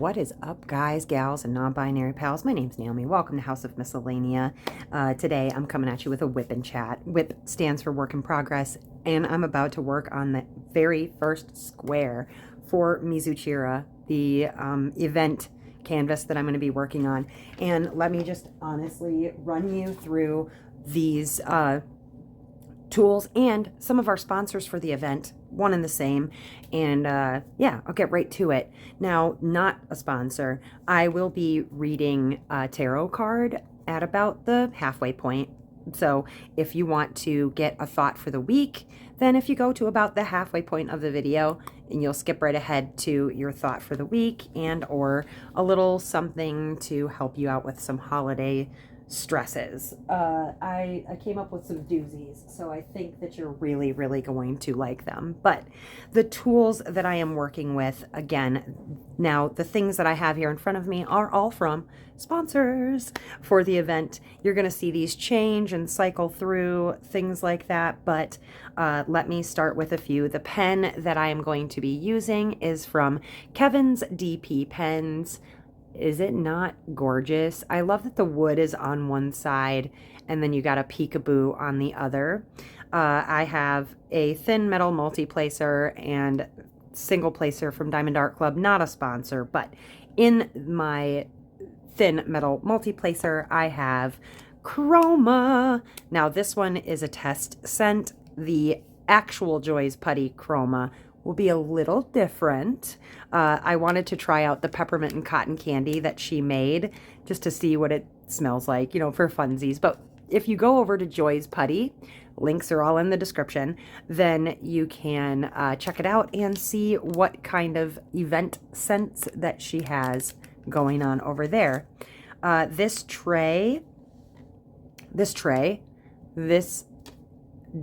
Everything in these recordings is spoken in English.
What is up, guys, gals, and non-binary pals? My name's Naomi. Welcome to House of Miscellania. Today, I'm coming at you with a WIP in chat. WIP stands for Work in Progress, and I'm about to work on the very first square for Mizuchira, the event canvas that I'm going to be working on. And let me just honestly run you through these tools and some of our sponsors for the event, one and the same. And yeah, I'll get right to it. Now, not a sponsor, I will be reading a tarot card at about the halfway point. So if you want to get a thought for the week, then if you go to about the halfway point of the video, and you'll skip right ahead to your thought for the week and or a little something to help you out with some holiday stresses. I came up with some doozies, so I think that you're really going to like them. But the tools that I am working with, again, now the things that I have here in front of me are all from sponsors for the event. You're going to see these change and cycle through, things like that, but let me start with a few. The pen that I am going to be using is from Kevin's DP Pens. Is it not gorgeous? I love that the wood is on one side and then you got a peekaboo on the other. I have a thin metal multi-placer and single placer from Diamond Art Club, not a sponsor, but in my thin metal multi-placer, I have Chroma. Now this one is a test scent. The actual Joy's Putty Chroma will be a little different. I wanted to try out the peppermint and cotton candy that she made just to see what it smells like, you know, for funsies. But if you go over to Joy's Putty, links are all in the description, then you can check it out and see what kind of event scents that she has going on over there. This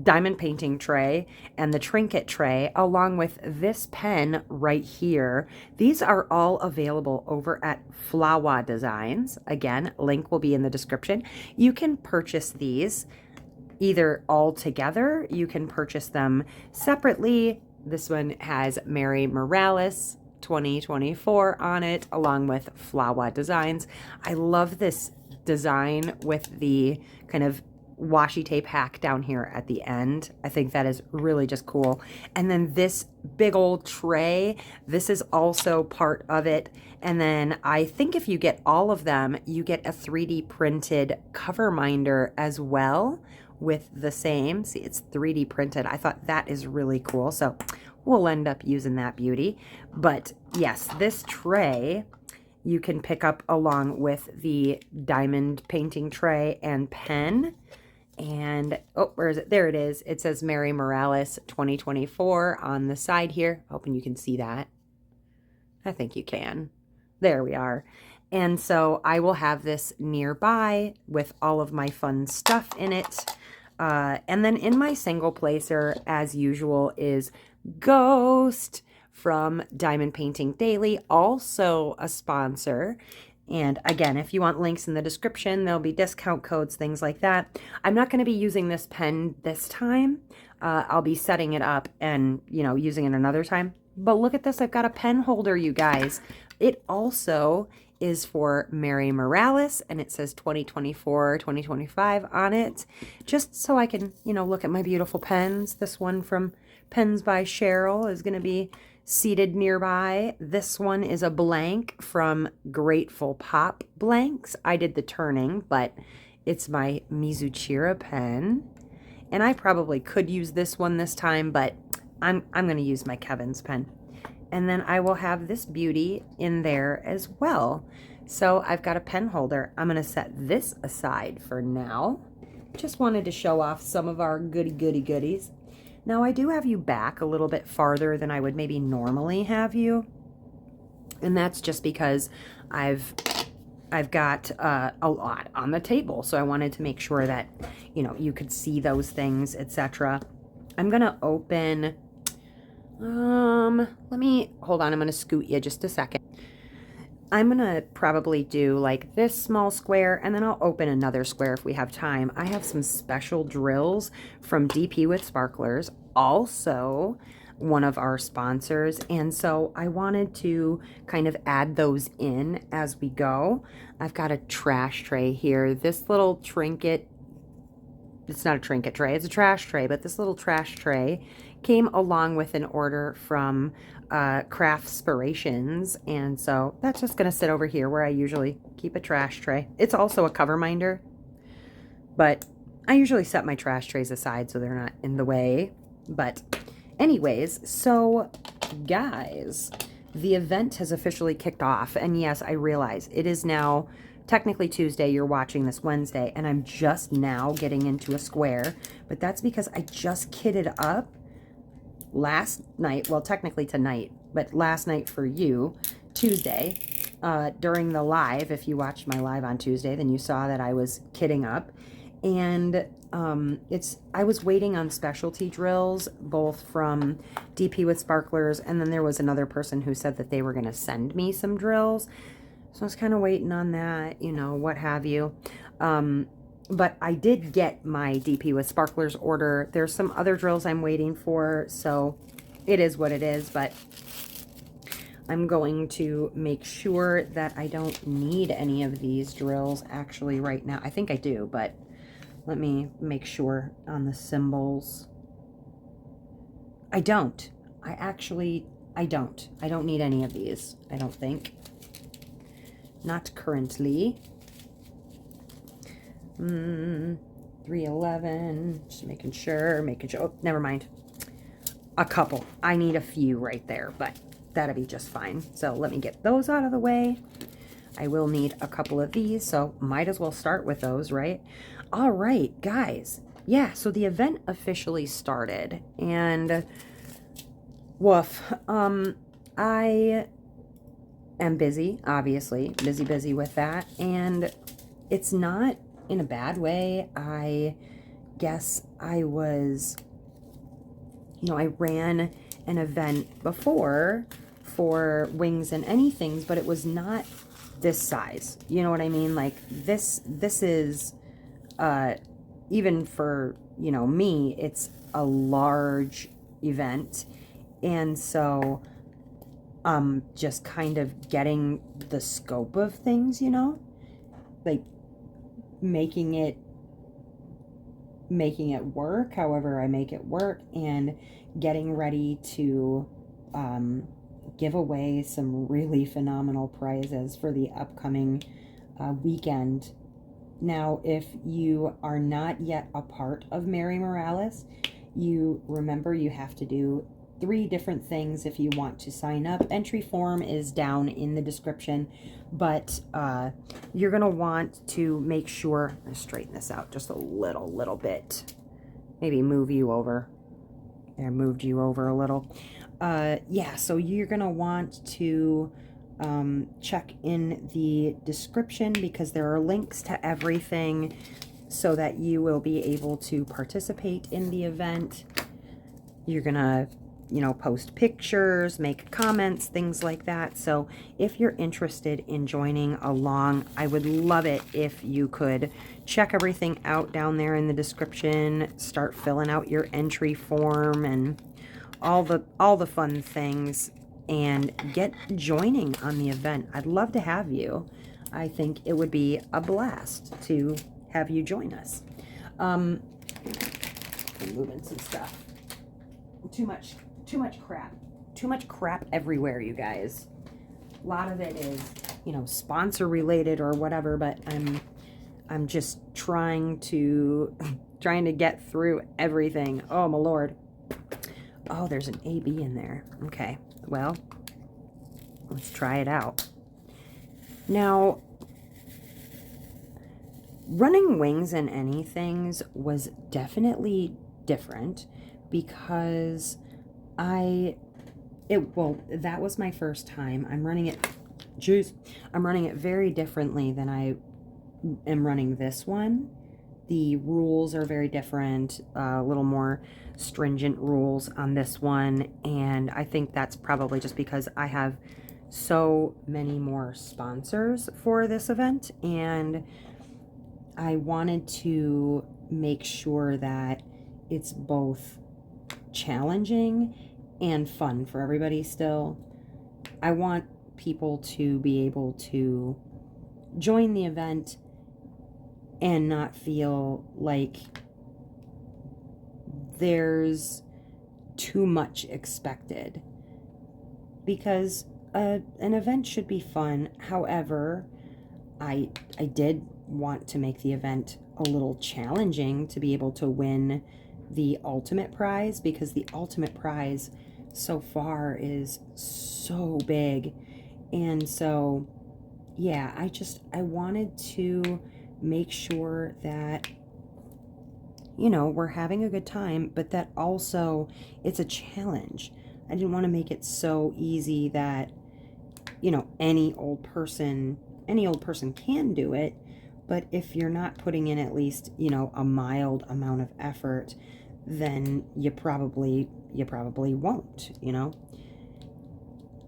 diamond painting tray and the trinket tray, along with this pen right here, these are all available over at Flawa Designs. Again, link will be in the description. You can purchase these either all together, you can purchase them separately. This one has Mary Morales 2024 on it, along with Flawa Designs. I love this design with the kind of washi tape hack down here at the end. I think that is really just cool. And then this big old tray, this is also part of it. And then I think if you get all of them, you get a 3D printed cover minder as well with the same. See, it's 3D printed. I thought that is really cool. So we'll end up using that beauty. But yes, this tray you can pick up along with the diamond painting tray and pen. And, oh, where is it? There it is. It says Mary Morales 2024 on the side here. Hoping you can see that. I think you can. There we are. And so I will have this nearby with all of my fun stuff in it. And then in my single placer, as usual, is Ghost from Diamond Painting Daily, also a sponsor. And again, if you want links in the description, there'll be discount codes, things like that. I'm not going to be using this pen this time. I'll be setting it up and, you know, using it another time. But look at this. I've got a pen holder, you guys. It also is for Mary Morales, and it says 2024, 2025 on it. Just so I can, you know, look at my beautiful pens. This one from Pens by Cheryl is going to be seated nearby. This one is a blank from Grateful Pop Blanks. I did the turning, but it's my Mizuchira pen. And I probably could use this one this time, but I'm going to use my Kevin's pen. And then I will have this beauty in there as well. So I've got a pen holder. I'm going to set this aside for now. Just wanted to show off some of our goodies. Now, I do have you back a little bit farther than I would maybe normally have you. And that's just because I've got a lot on the table. So I wanted to make sure that, you know, you could see those things, etc. I'm going to open, let me, hold on, I'm going to scoot you just a second. I'm going to probably do like this small square, and then I'll open another square if we have time. I have some special drills from DP with Sparklers. Also, one of our sponsors. And so I wanted to kind of add those in as we go. I've got a trash tray here. This little trinket, it's not a trinket tray, it's a trash tray, but this little trash tray came along with an order from Craftspirations. And so that's just going to sit over here where I usually keep a trash tray. It's also a cover minder, but I usually set my trash trays aside so they're not in the way. But anyways, so guys, the event has officially kicked off. And yes, I realize it is now technically Tuesday. You're watching this Wednesday, and I'm just now getting into a square. But that's because I just kitted up last night. Well, technically tonight, but last night for you, Tuesday, during the live. If you watched my live on Tuesday, then you saw that I was kitting up. And I was waiting on specialty drills, both from DP with Sparklers, and then there was another person who said that they were going to send me some drills. So I was kind of waiting on that, you know, what have you. But I did get my DP with Sparklers order. There's some other drills I'm waiting for, so it is what it is. But I'm going to make sure that I don't need any of these drills actually right now. I think I do, but let me make sure on the symbols. I don't. I don't. I don't need any of these, I don't think. Not currently. 311. Just making sure. Oh, never mind. A couple. I need a few right there, but that'll be just fine. So let me get those out of the way. I will need a couple of these, so might as well start with those, right? All right, guys. Yeah, so the event officially started, and woof. I am busy, obviously. Busy with that, and it's not in a bad way. I guess I was, you know, I ran an event before for Wings and Anythings, but it was not this size. You know what I mean? Like this is even for, you know, me, it's a large event. And so just kind of getting the scope of things, you know, like making it work however I make it work, and getting ready to give away some really phenomenal prizes for the upcoming weekend. Now, if you are not yet a part of Mary Morales, you remember you have to do 3 different things if you want to sign up. Entry form is down in the description, but you're going to want to make sure, let's straighten this out just a little bit. Maybe move you over. There, moved you over a little. Yeah, so you're going to want to check in the description, because there are links to everything so that you will be able to participate in the event. You're going to, you know, post pictures, make comments, things like that. So if you're interested in joining along, I would love it if you could check everything out down there in the description, start filling out your entry form and all the fun things, and get joining on the event. I'd love to have you. I think it would be a blast to have you join us. I'm moving some stuff. Too much crap everywhere, you guys. A lot of it is, you know, sponsor related or whatever, but I'm just trying to get through everything. Oh my lord. Oh, there's an AB in there. Okay, well, let's try it out. Now, running Wings and Anythings was definitely different, because that was my first time. I'm running it very differently than I am running this one. The rules are very different, a little more stringent rules on this one, and I think that's probably just because I have so many more sponsors for this event, and I wanted to make sure that it's both challenging and fun for everybody still. I want people to be able to join the event and not feel like there's too much expected, because an event should be fun. However, I did want to make the event a little challenging to be able to win the ultimate prize, because the ultimate prize so far is so big. And so, yeah, I wanted to make sure that, you know, we're having a good time, but that also it's a challenge. I didn't want to make it so easy that, you know, any old person can do it, but if you're not putting in at least, you know, a mild amount of effort, then you probably won't, you know.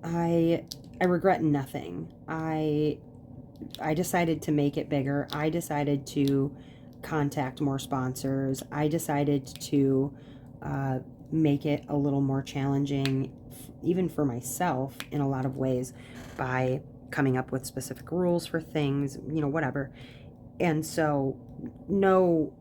I regret nothing. I decided to make it bigger. I decided to contact more sponsors. I decided to make it a little more challenging, even for myself in a lot of ways, by coming up with specific rules for things, you know, whatever. And so no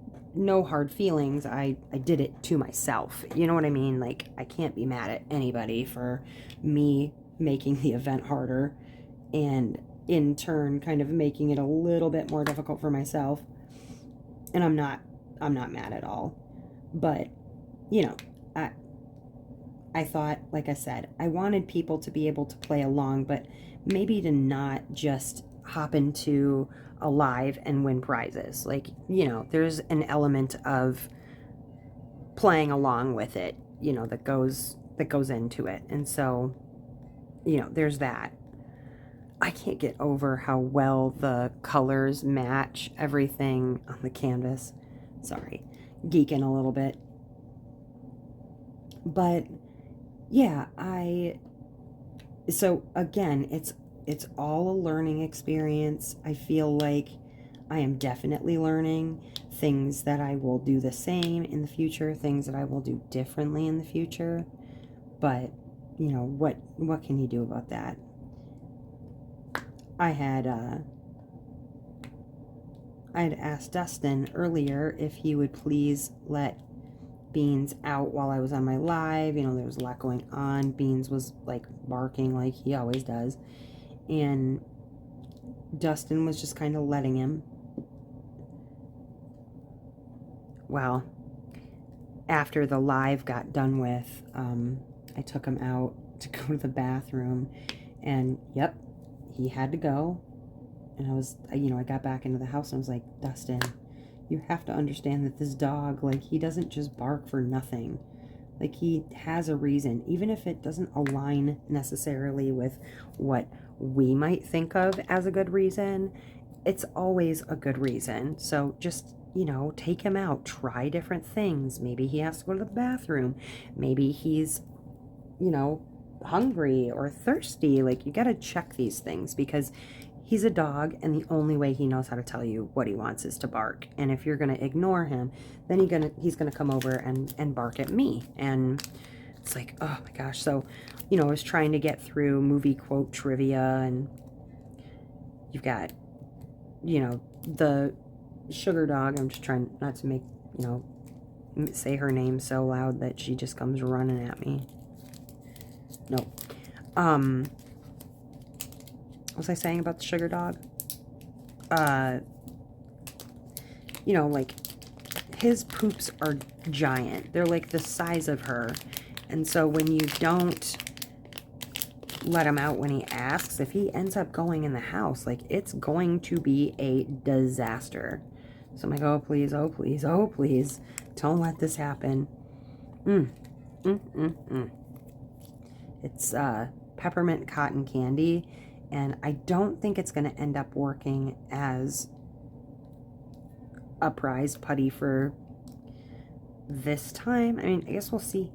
hard feelings. I did it to myself. You know what I mean? Like, I can't be mad at anybody for me making the event harder, and in turn kind of making it a little bit more difficult for myself. And I'm not mad at all. But, you know, I thought, like I said, I wanted people to be able to play along, but maybe to not just hop into a live and win prizes. Like, you know, there's an element of playing along with it, you know, that goes into it. And so, you know, there's that. I can't get over how well the colors match everything on the canvas. Sorry, geeking a little bit. But yeah, so again, it's all a learning experience. I feel like I am definitely learning things that I will do the same in the future, things that I will do differently in the future. But, you know, what can you do about that? I had asked Dustin earlier if he would please let Beans out while I was on my live. You know, there was a lot going on. Beans was like barking like he always does, and Dustin was just kind of letting him. Well, after the live got done with, I took him out to go to the bathroom, and yep, he had to go. And I was, you know, I got back into the house and I was like, Dustin, you have to understand that this dog, like, he doesn't just bark for nothing. Like, he has a reason, even if it doesn't align necessarily with what we might think of as a good reason. It's always a good reason. So just, you know, take him out, try different things. Maybe he has to go to the bathroom. Maybe he's, you know, hungry or thirsty. Like, you got to check these things, because he's a dog, and the only way he knows how to tell you what he wants is to bark. And if you're going to ignore him, then he's going to come over and bark at me. And it's like, oh my gosh. So, you know, I was trying to get through movie quote trivia, and you've got, you know, the sugar dog. I'm just trying not to make, you know, say her name so loud that she just comes running at me. Nope. What was I saying about the sugar dog? You know, like, his poops are giant. They're like the size of her. And so when you don't let him out when he asks, if he ends up going in the house, like, it's going to be a disaster. So I'm like, oh, please, oh, please, oh, please. Don't let this happen. It's peppermint cotton candy. And I don't think it's going to end up working as a prized putty for this time. I mean, I guess we'll see.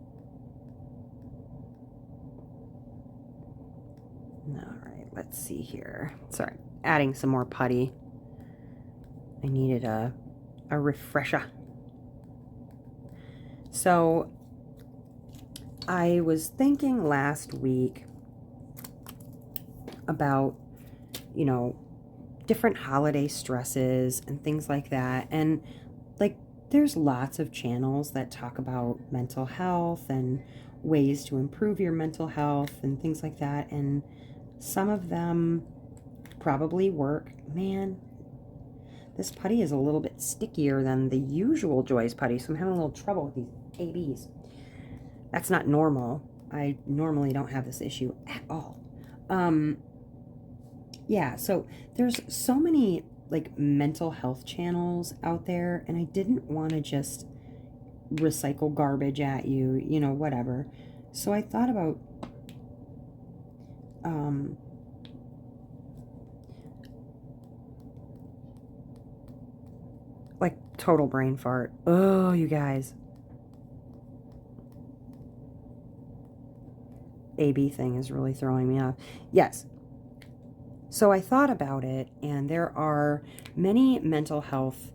All right, let's see here. Sorry, adding some more putty. I needed a refresher. So I was thinking last week about, you know, different holiday stresses and things like that. And like, there's lots of channels that talk about mental health and ways to improve your mental health and things like that. And some of them probably work. Man, this putty is a little bit stickier than the usual Joy's putty, so I'm having a little trouble with these ABs. That's not normal. I normally don't have this issue at all. Yeah, so there's so many like mental health channels out there, and I didn't want to just recycle garbage at you, you know, whatever. So I thought about like total brain fart. Oh, you guys. AB thing is really throwing me off. Yes. So I thought about it, and there are many mental health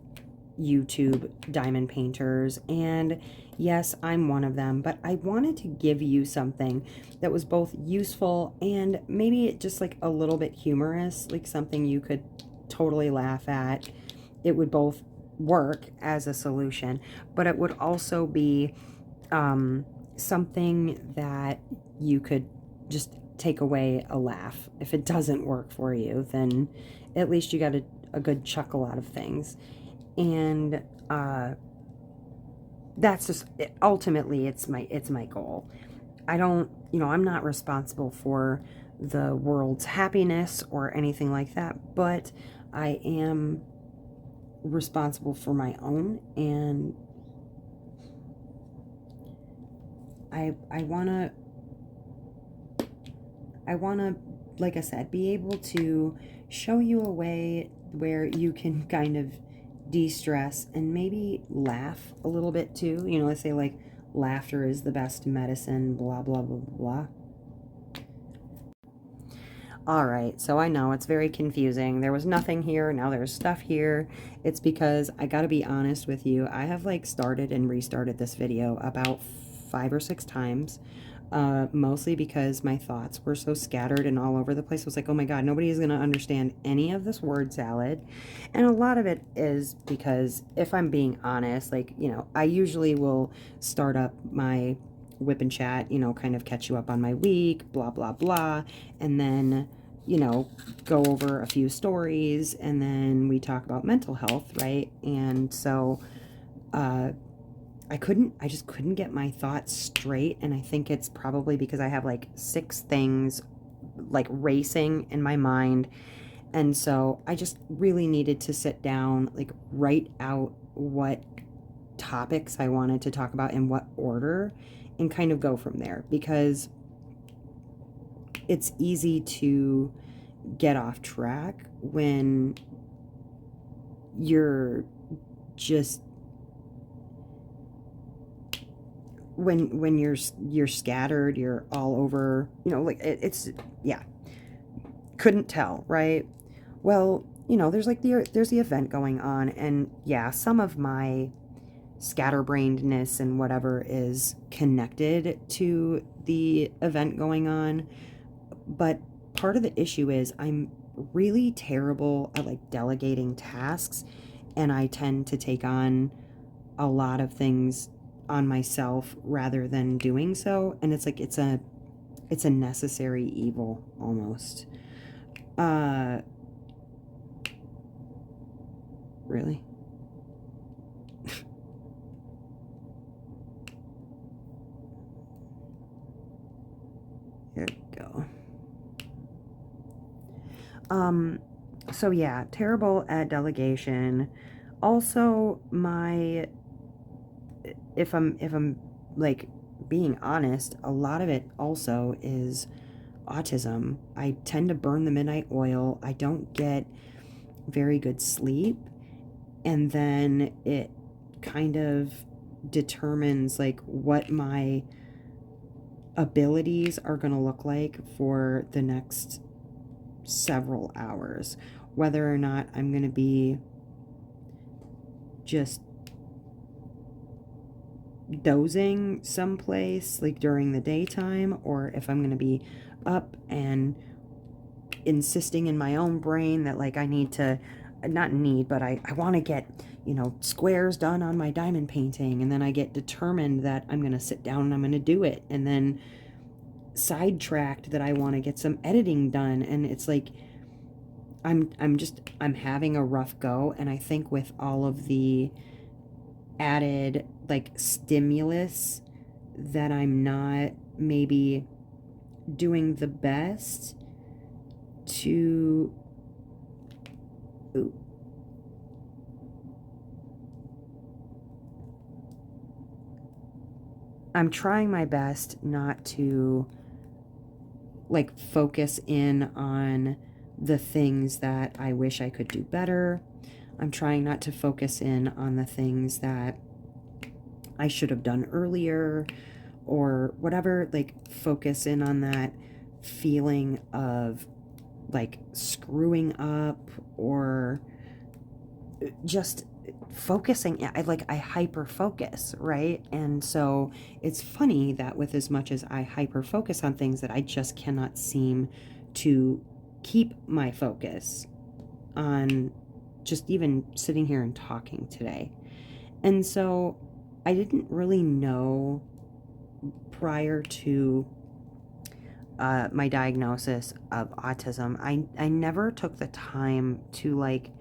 YouTube diamond painters, and yes, I'm one of them, but I wanted to give you something that was both useful and maybe just like a little bit humorous, like something you could totally laugh at. It would both work as a solution, but it would also be something that you could just take away a laugh. If it doesn't work for you, then at least you got a good chuckle out of things. And that's just ultimately it's my goal. I don't, you know, I'm not responsible for the world's happiness or anything like that, but I am responsible for my own, and I want to, like I said, be able to show you a way where you can kind of de-stress and maybe laugh a little bit too. You know, they say like laughter is the best medicine, blah, blah, blah, blah. All right, so I know it's very confusing. There was nothing here, now there's stuff here. It's because I gotta be honest with you. I have like started and restarted this video about 5 or 6 times. Mostly because my thoughts were so scattered and all over the place. I was like, oh my God, nobody is going to understand any of this word salad. And a lot of it is because, if I'm being honest, like, you know, I usually will start up my WIP and chat, you know, kind of catch you up on my week, blah, blah, blah. And then, you know, go over a few stories, and then we talk about mental health, right? And so, I just couldn't get my thoughts straight, and I think it's probably because I have like 6 things like racing in my mind, and so I just really needed to sit down, like write out what topics I wanted to talk about in what order, and kind of go from there, because it's easy to get off track when you're just when you're scattered, you're all over, you know, like it's yeah, couldn't tell, right? Well, you know, there's the event going on, and yeah, some of my scatterbrainedness and whatever is connected to the event going on, but part of the issue is I'm really terrible at like delegating tasks, and I tend to take on a lot of things on myself rather than doing so, and it's like it's a necessary evil almost. Really? Here we go. So yeah, terrible at delegation. Also, if I'm like being honest, a lot of it also is autism. I tend to burn the midnight oil. I don't get very good sleep, and then it kind of determines like what my abilities are going to look like for the next several hours, whether or not I'm going to be just dozing someplace like during the daytime, or if I'm going to be up and insisting in my own brain that like I need to, not need, but I want to get, you know, squares done on my diamond painting, and then I get determined that I'm going to sit down and I'm going to do it, and then sidetracked that I want to get some editing done, and it's like I'm having a rough go. And I think with all of the added like stimulus that I'm not maybe doing the best to I'm trying my best not to like focus in on the things that I wish I could do better. I'm trying not to focus in on the things that I should have done earlier or whatever, like focus in on that feeling of like screwing up or just focusing. I hyper focus, right? And so it's funny that with as much as I hyper focus on things, that I just cannot seem to keep my focus on just even sitting here and talking today. And so I didn't really know prior to my diagnosis of autism. I never took the time to like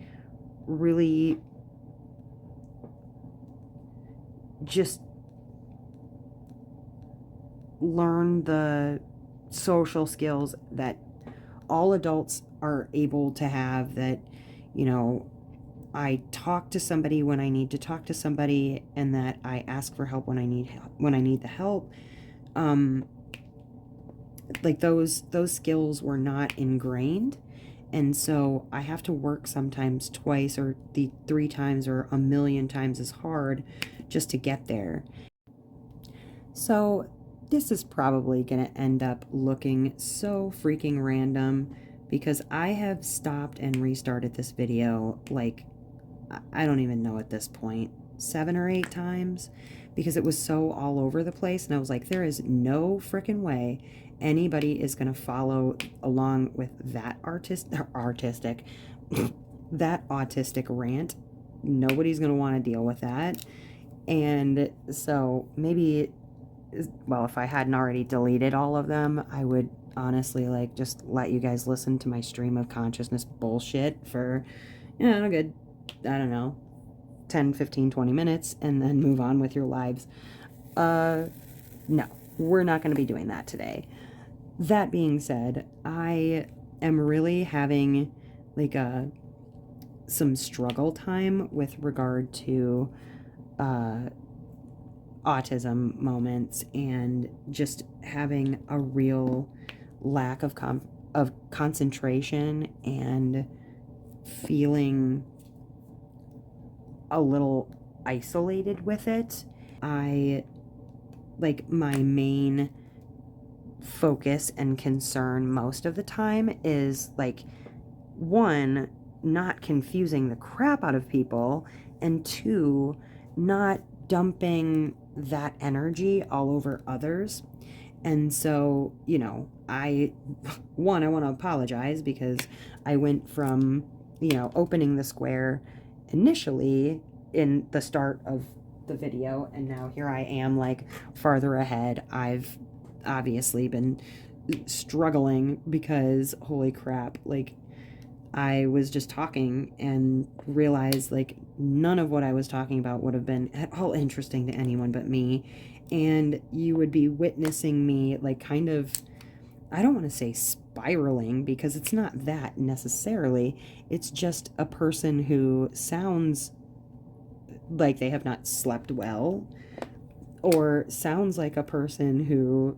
really just learn the social skills that all adults are able to have, that, you know, I talk to somebody when I need to talk to somebody, and that I ask for help when I need the help. Like those skills were not ingrained. And so I have to work sometimes twice or three times or a million times as hard just to get there. So this is probably going to end up looking so freaking random because I have stopped and restarted this video like, I don't even know at this point, 7 or 8 times, because it was so all over the place. And I was like, there is no freaking way anybody is going to follow along with that autistic rant. Nobody's going to want to deal with that. And so maybe, well, if I hadn't already deleted all of them, I would honestly like just let you guys listen to my stream of consciousness bullshit for, you know, a good, I don't know, 10, 15, 20 minutes and then move on with your lives. No, we're not going to be doing that today. That being said, I am really having like some struggle time with regard to autism moments, and just having a real lack of concentration and feeling a little isolated with it. I like my main focus and concern most of the time is like, one, not confusing the crap out of people, and two, not dumping that energy all over others. And so, you know, I want to apologize because I went from, you know, opening the square initially in the start of the video, and now here I am like farther ahead. I've obviously been struggling because holy crap, like I was just talking and realized like none of what I was talking about would have been at all interesting to anyone but me. And you would be witnessing me like kind of, I don't want to say spiraling because it's not that necessarily. It's just a person who sounds like they have not slept well, or sounds like a person who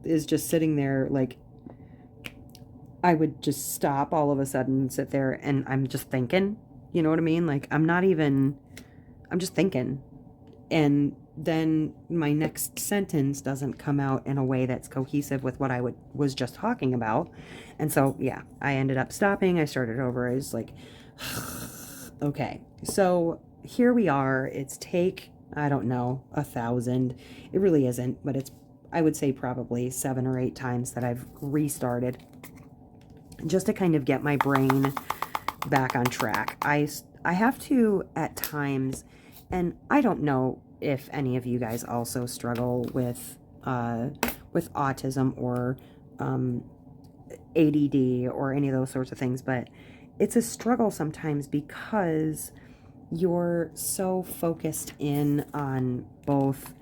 is just sitting there like, I would just stop all of a sudden and sit there and I'm just thinking, you know what I mean? Like I'm just thinking. And then my next sentence doesn't come out in a way that's cohesive with what I was just talking about. And so, yeah, I ended up stopping. I started over. I was like, okay. So here we are. It's take I don't know, 1,000. It really isn't, but it's, I would say probably 7 or 8 times that I've restarted just to kind of get my brain back on track. I have to at times, and I don't know if any of you guys also struggle with autism or ADD or any of those sorts of things, but it's a struggle sometimes because you're so focused in on both,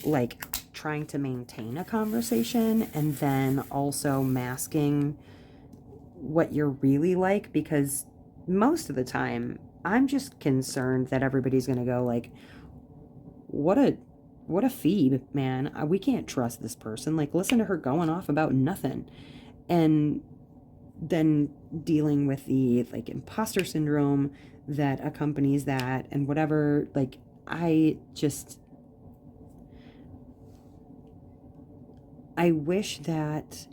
like, trying to maintain a conversation and then also masking what you're really like, because most of the time I'm just concerned that everybody's gonna go like, what a phoebe, man. We can't trust this person. Like, listen to her going off about nothing. And then dealing with the, like, imposter syndrome that accompanies that and whatever. Like, I wish that,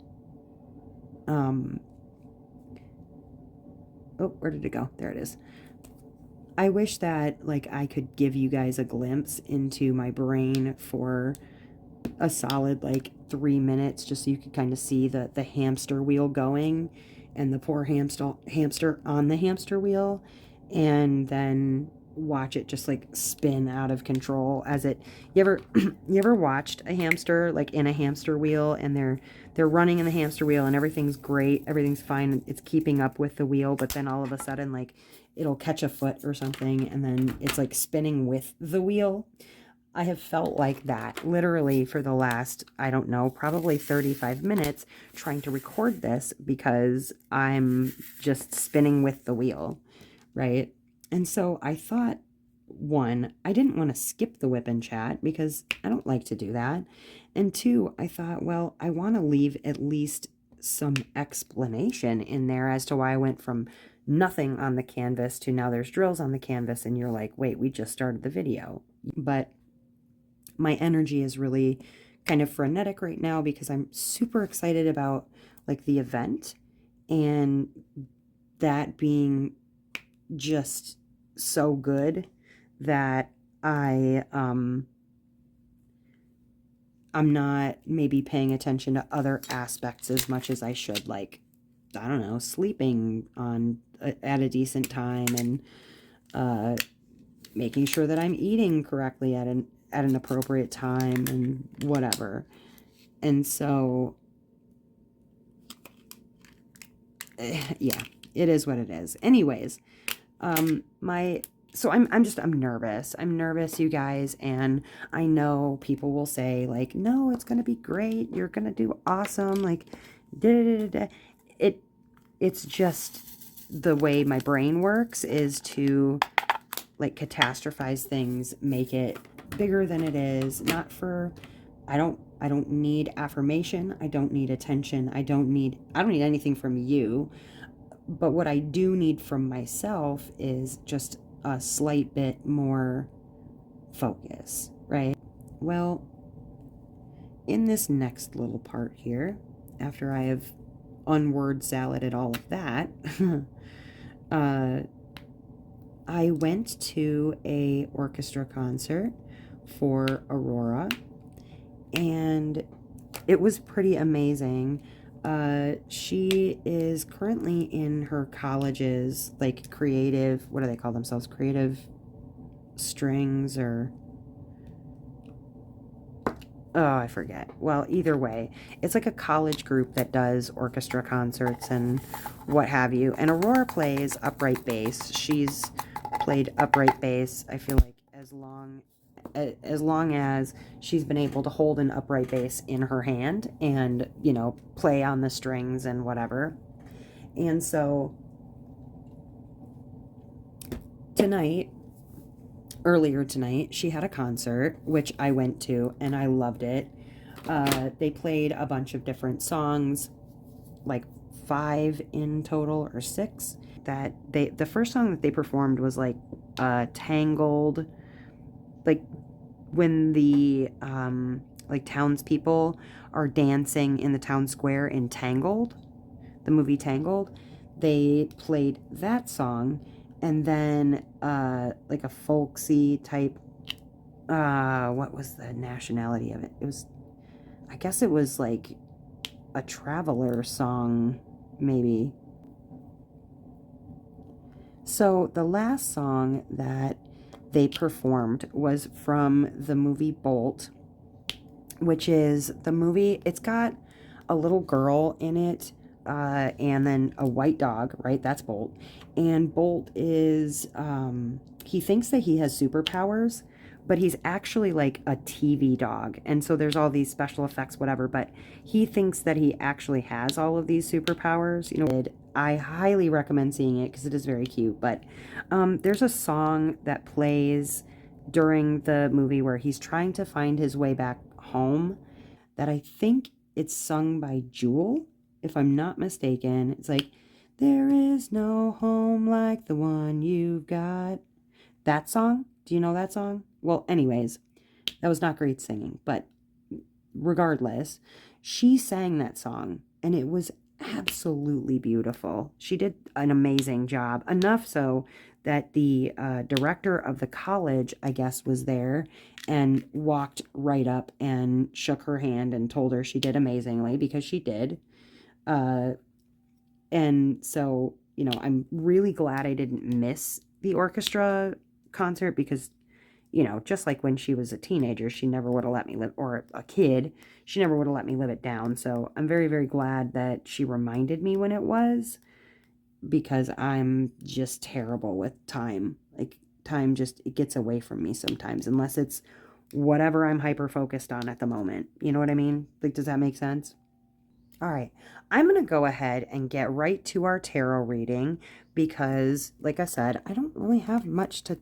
oh, where did it go? There it is. I wish that, like, I could give you guys a glimpse into my brain for a solid, like, 3 minutes, just so you could kind of see the hamster wheel going and the poor hamster on the hamster wheel, and then watch it just, like, spin out of control as it, you ever watched a hamster, like, in a hamster wheel, and they're running in the hamster wheel and everything's great, everything's fine, it's keeping up with the wheel, but then all of a sudden, like, it'll catch a foot or something and then it's like spinning with the wheel. I have felt like that literally for the last, I don't know, probably 35 minutes trying to record this because I'm just spinning with the wheel, right? And so I thought, one, I didn't want to skip the WIP and chat because I don't like to do that. And two, I thought, well, I want to leave at least some explanation in there as to why I went from nothing on the canvas to now there's drills on the canvas, and you're like, wait, we just started the video. But my energy is really kind of frenetic right now because I'm super excited about, like, the event and that being just so good that I'm not maybe paying attention to other aspects as much as I should, like, I don't know, sleeping at a decent time and making sure that I'm eating correctly at an appropriate time and whatever. And so, yeah, it is what it is. Anyways, so I'm nervous. I'm nervous, you guys, and I know people will say, like, no, it's gonna be great. You're gonna do awesome. Like, da da da da. It's just the way my brain works is to, like, catastrophize things, make it bigger than it is. Not for, I don't need affirmation. I don't need attention. I don't need anything from you. But what I do need from myself is just a slight bit more focus, right? Well, in this next little part here, after I have unword saladed all of that, I went to a orchestra concert for Aurora, and it was pretty amazing. She is currently in her college's, like, creative, what do they call themselves? Creative strings, or, oh, I forget. Well, either way, it's like a college group that does orchestra concerts and what have you. And Aurora plays upright bass. She's played upright bass, I feel like, as long as she's been able to hold an upright bass in her hand and, you know, play on the strings and whatever. And so earlier tonight, she had a concert, which I went to, and I loved it. They played a bunch of different songs, like 5 in total, or 6. The first song that they performed was, like, Tangled, like, when the like, townspeople are dancing in the town square in Tangled, the movie Tangled. They played that song, and then like a folksy type what was the nationality of it? I guess it was like a traveler song, maybe. So the last song that they performed was from the movie Bolt, which is the movie, it's got a little girl in it, and then a white dog, right? That's Bolt. And Bolt is, he thinks that he has superpowers, but he's actually like a TV dog. And so there's all these special effects, whatever, but he thinks that he actually has all of these superpowers. You know, I highly recommend seeing it because it is very cute. But there's a song that plays during the movie where he's trying to find his way back home that I think it's sung by Jewel, if I'm not mistaken. It's like, there is no home like the one you've got. That song? Do you know that song? Well, anyways, that was not great singing, but regardless, she sang that song and it was absolutely beautiful. She did an amazing job, enough so that the director of the college, I guess, was there and walked right up and shook her hand and told her she did amazingly, because she did. And so, you know, I'm really glad I didn't miss the orchestra concert, because, you know, just like when she was a teenager, she never would have let me live, or a kid, she never would have let me live it down. So I'm very, very glad that she reminded me when it was, because I'm just terrible with time. Like, time just, it gets away from me sometimes, unless it's whatever I'm hyper focused on at the moment. You know what I mean? Like, does that make sense? All right, I'm going to go ahead and get right to our tarot reading because, like I said, I don't really have much to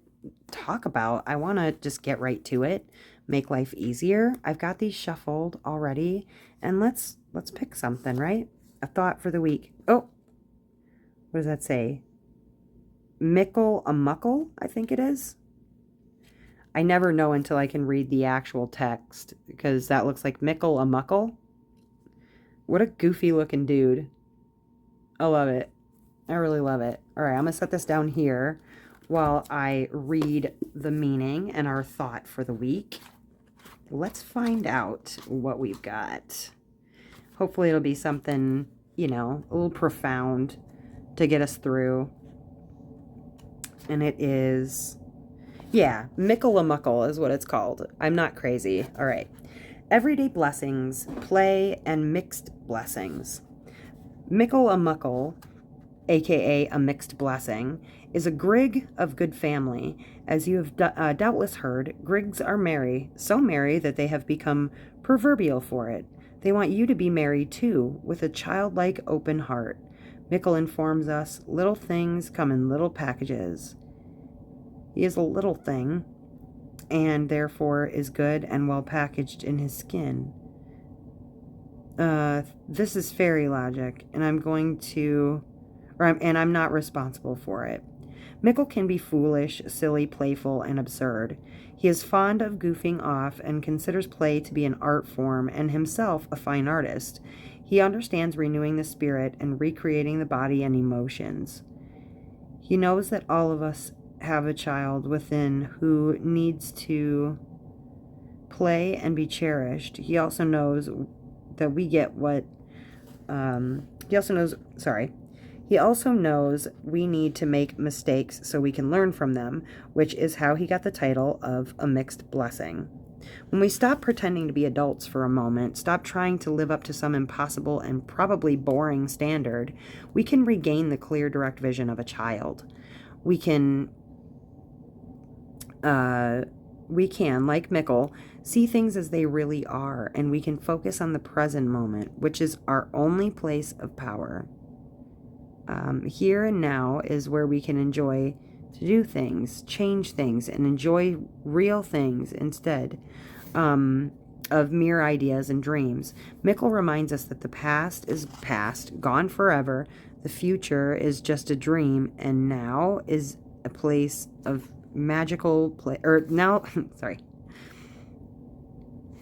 talk about. I want to just get right to it, make life easier. I've got these shuffled already, and let's pick something, right? A thought for the week. Oh, what does that say? Mickle a muckle, I think it is. I never know until I can read the actual text, because that looks like Mickle a muckle. What a goofy looking dude. I love it. I really love it. All right, I'm going to set this down here while I read the meaning and our thought for the week. Let's find out what we've got. Hopefully it'll be something, you know, a little profound to get us through. And it is, yeah, Mickle-a-Muckle is what it's called. I'm not crazy. All right. Everyday blessings, play, and mixed blessings. Mickle-a-Muckle, aka a mixed blessing, is a grig of good family. As you have doubtless heard, grigs are merry, so merry that they have become proverbial for it. They want you to be merry too, with a childlike open heart. Mickle informs us, little things come in little packages. He is a little thing, and therefore is good and well packaged in his skin. This is fairy logic, and I'm not responsible for it. Mickle can be foolish, silly, playful, and absurd. He is fond of goofing off and considers play to be an art form and himself a fine artist. He understands renewing the spirit and recreating the body and emotions. He knows that all of us have a child within who needs to play and be cherished. He also knows that we get what he also knows we need to make mistakes so we can learn from them, which is how he got the title of a mixed blessing. When we stop pretending to be adults for a moment, stop trying to live up to some impossible and probably boring standard, we can regain the clear, direct vision of a child. We can, like Mickle, see things as they really are, and we can focus on the present moment, which is our only place of power. Here and now is where we can enjoy to do things, change things, and enjoy real things instead of mere ideas and dreams. Mickle reminds us that the past is past, gone forever. The future is just a dream, and now is a place of magical play.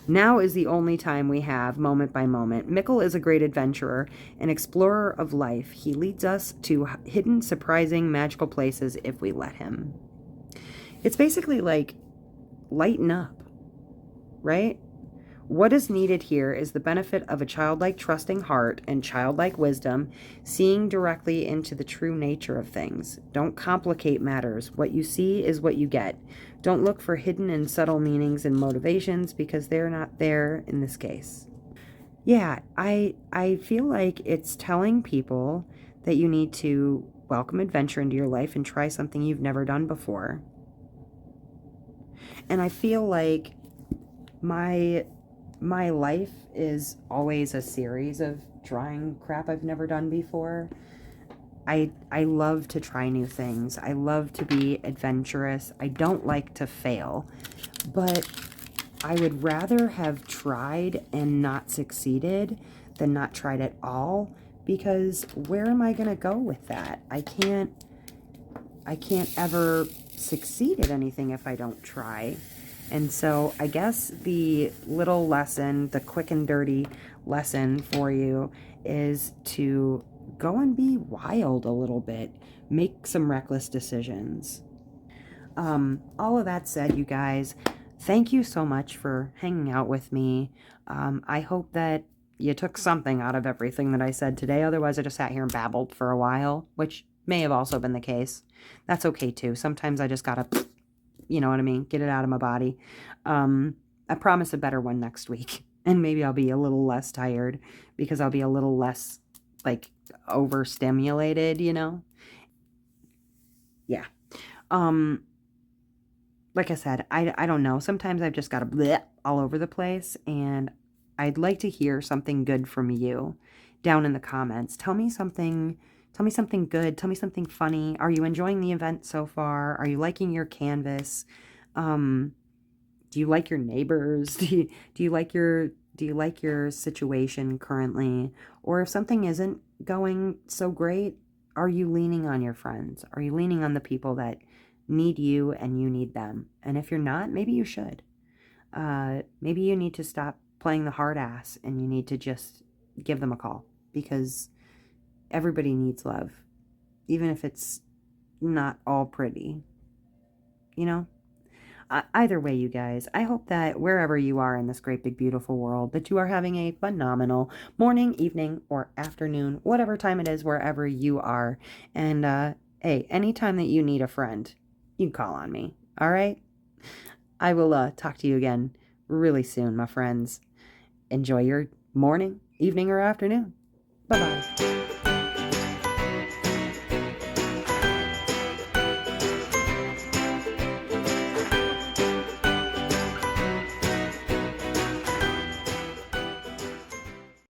Now is the only time we have, moment by moment. Mickle is a great adventurer, an explorer of life. He leads us to hidden, surprising, magical places if we let him. It's basically like, lighten up. right? What is needed here is the benefit of a childlike trusting heart and childlike wisdom, seeing directly into the true nature of things. Don't complicate matters. What you see is what you get. Don't look for hidden and subtle meanings and motivations because they're not there in this case. Yeah, I feel like it's telling people that you need to welcome adventure into your life and try something you've never done before. And I feel like my life is always a series of trying crap I've never done before. I love to try new things. I love to be adventurous. I don't like to fail, but I would rather have tried and not succeeded than not tried at all, because where am I going to go with that? I can't ever succeed at anything if I don't try. And so I guess the little lesson, the quick and dirty lesson for you is to go and be wild a little bit. Make some reckless decisions. All of that said, you guys, thank you so much for hanging out with me. I hope that you took something out of everything that I said today. Otherwise, I just sat here and babbled for a while, which may have also been the case. That's okay too. Sometimes I just gotta, you know what I mean, get it out of my body. I promise a better one next week. And maybe I'll be a little less tired because I'll be a little less, like, overstimulated, you know? Yeah. Like I said, I don't know. Sometimes I've just got to bleh all over the place, and I'd like to hear something good from you down in the comments. Tell me something good. Tell me something funny. Are you enjoying the event so far? Are you liking your canvas? Do you like your neighbors? Do you like your situation currently? Or if something isn't going so great, are you leaning on your friends? Are you leaning on the people that need you and you need them? And if you're not, maybe you should. Maybe you need to stop playing the hard ass and you need to just give them a call, because everybody needs love, even if it's not all pretty, you know? Either way, you guys, I hope that wherever you are in this great big beautiful world, that you are having a phenomenal morning, evening, or afternoon, whatever time it is, wherever you are. And hey, anytime that you need a friend, you can call on me. All right? I will talk to you again really soon, my friends. Enjoy your morning, evening, or afternoon. Bye-bye.